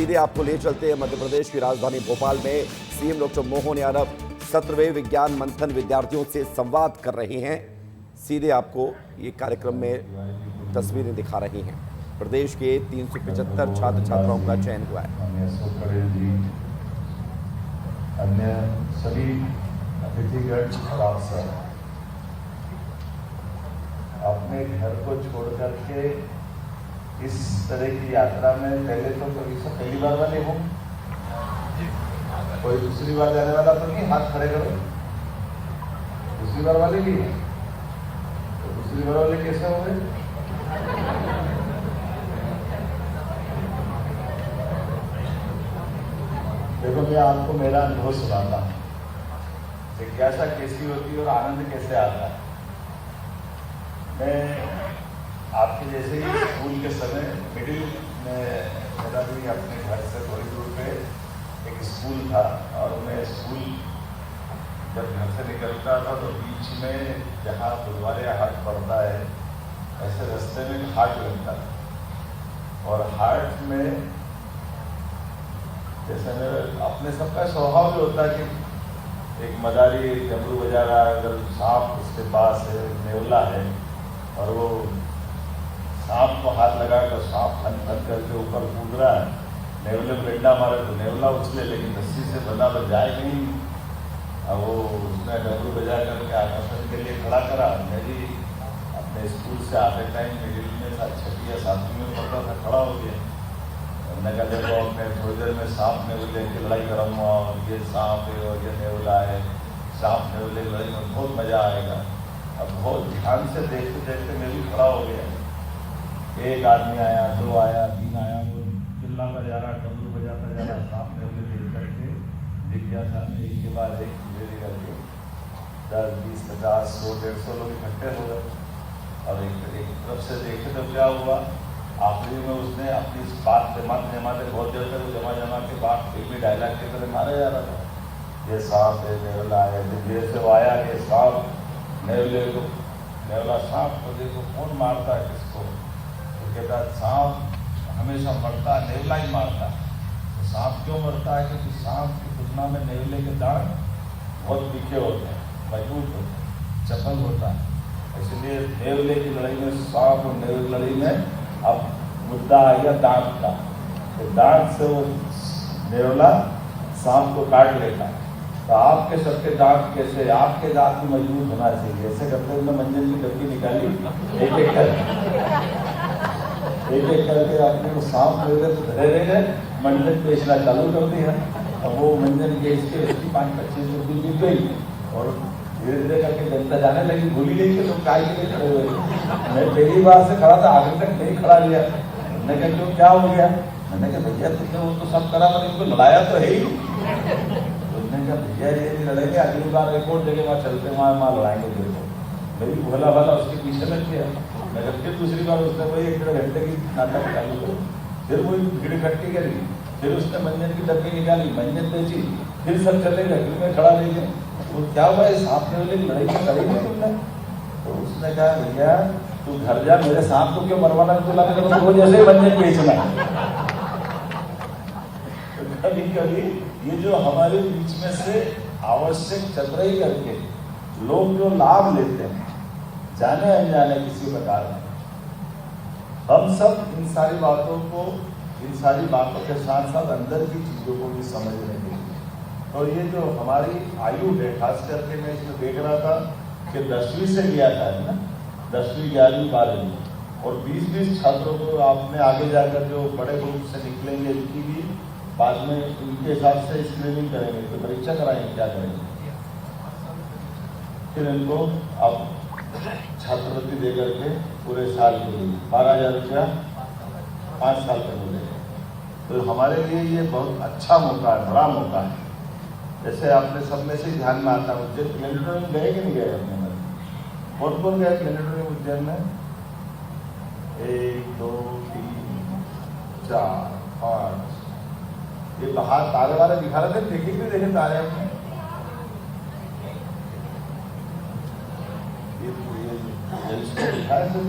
सीधे आपको ले चलते हैं मध्य प्रदेश की राजधानी भोपाल में। सीएम डॉक्टर मोहन यादव 17वें विज्ञान मंथन विद्यार्थियों से संवाद कर रहे हैं। सीधे आपको ये कार्यक्रम में तस्वीरें दिखा रही हैं। प्रदेश के 375 छात्र छात्राओं का चयन हुआ है। अन्य सभी अतिथिगण और आप सब अपने घर को छोड़ करके इस तरह की यात्रा में पहले तो कभी से पहली बार वाले हूँ, कोई दूसरी बार जाने वाला तो नहीं? हाथ खड़े करो। दूसरी बार वाले भी हैं तो दूसरी बार वाले कैसे हो गए? देखो, मैं आपको मेरा अनुभव सुनाता हूँ, जिज्ञासा कैसी होती है और आनंद कैसे आता है। मैं आपके जैसे ही स्कूल के समय मिडिल में, मेरा भी अपने घर से थोड़ी दूर पे एक स्कूल था और मैं स्कूल जब घर से निकलता था तो बीच में जहाँ बुधवारे हाट पड़ता है, ऐसे रास्ते में हाट लगता था और हाट में जैसे मेरे अपने सबका स्वभाव भी होता है कि एक मदारी डमरू बजा रहा है, अगर सांप उसके पास है, नेवला है और वो सांप को हाथ लगा कर सांप फन फन करके ऊपर कूद रहा है, नेवले को डंडा मारे तो नेवला उछले, लेकिन रस्सी से बंधा तो जाए नहीं। अब वो उसने डमरू बजा करके आकर्षण के लिए खड़ा करा। मैं भी अपने स्कूल से आते टाइम मिडिल में था, 6वीं या 7वीं में पढ़ता था, खड़ा हो गया। हमने कहा देखो, मैं थोड़ी देर में सांप नेवले की लड़ाई करूँगा और ये सांप है और ये नेवला है, सांप नेवले की लड़ाई में बहुत मजा आएगा। अब बहुत ध्यान से देखते देखते मैं भी खड़ा हो गया। एक आदमी आया, 2 आया, 3 आया, वो चिल्लाता जा रहा, डमरू बजाता जा रहा, सांप नेवले देख करके जिज्ञासा में एक के बाद एक धीरे करके 10, 20, 50, 100, 150 लोग इकट्ठे हो गए और एक तरफ से देखे तो क्या हुआ, आखिरी में उसने अपनी इस बात जमाते जमाते बहुत देर तक जमा के बाद फिल्मी डायलॉग के तरह मारा जा रहा था। ये सांप है, नेवला है। धीरे से वो आया कि सांप नेवले को, नेवला सांप को देखो कौन मारता है किसको, तो कहता है सांप हमेशा मरता है, नेवला ही मारता है। तो सांप क्यों मरता है? क्योंकि सांप की तुलना में नेवले के दांत बहुत तीखे होते हैं, मजबूत होते हैं, चपल होता है। इसलिए नेवले की लड़ाई में, सांप और नेवले लड़ाई में अब मुद्दा आ गया दांत का। तो दांत से वो नेवला सांप को काट लेता है। तो आपके सबके दांत कैसे? आपके दांत भी मजबूत होना चाहिए। ऐसे करते हुए मंजन की डब्बी निकाली, एक एक करके अपने को सांप नेवले तो धरे रह गए, मंजन बेचना चालू कर दिया। अब वो मंजन बेच के उसकी 5-25 रुपये मिल गई और धीरे धीरे करके जनता जाने लगी, भूली गई कि लोग काय के लिए खड़े हुए। मैं पहली बार से खड़ा था, आगे तक नहीं खड़ा लिया। मैंने कहा क्यों, क्या हो गया? मैंने कहा भैया तुमने वो तो सब करा, पर इनको लड़ाया तो है ही। तुमने कहा भैया ये लड़ेंगे, अगली बार एक और जगह वहाँ चलते, वहाँ लड़ाएंगे। देखो मेरी भोला भाला उसके पीछे लग गया। मैं फिर दूसरी बार उसने वही 1-1.5 घंटे की नाटक चालू करो, फिर वही भीड़ इकट्ठी करी, फिर उसने मंजन की डब्बी निकाली, मंजन बेची, फिर सब चले गए, फिर मैं खड़ा ले गया। वो क्या हुआ, इस सांप नेवले की लड़ाई में करी नहीं तुमने? तो उसने कहा भैया तू घर जा, मेरे सांप को क्यों मरवाना, तो जैसे ही मंजन बेचना। तो कभी कभी ये जो हमारे बीच में से आवश्यक चतुराई करके लोग जो लाभ लेते हैं जाने अनजाने किसी प्रकार में, हम सब इन सारी बातों को, इन सारी बातों के साथ साथ अंदर की चीजों को भी समझने के लिए, और ये जो हमारी आयु है, खास करके मैं इसमें देख रहा था कि 10वीं से लिया था ना, 10वीं 11वीं 12वीं और 20-20 छात्रों को आपने आगे जाकर जो बड़े ग्रुप से निकलेंगे इनकी भी बाद में उनके हिसाब से स्क्रीनिंग करेंगे, तो परीक्षा कराएंगे, क्या करेंगे, फिर इनको अब छात्रवृत्ति दे करके पूरे साल के लिए 12,000 रुपया 5 साल तक मिलेगा। तो हमारे लिए ये बहुत अच्छा मौका है, बड़ा मौका है। जैसे आपने सब में से ध्यान में आता है, उज्जैन प्लेनेटोरियम गए कि नहीं गए अपने में? कौन कौन गए प्लेनेटोरियम उज्जैन में? 1, 2, 3, 4, 5। ये बाहर तारे वाले दिखा रहे थे, देखे भी देखे तारे अपने? ये दिखाया सर,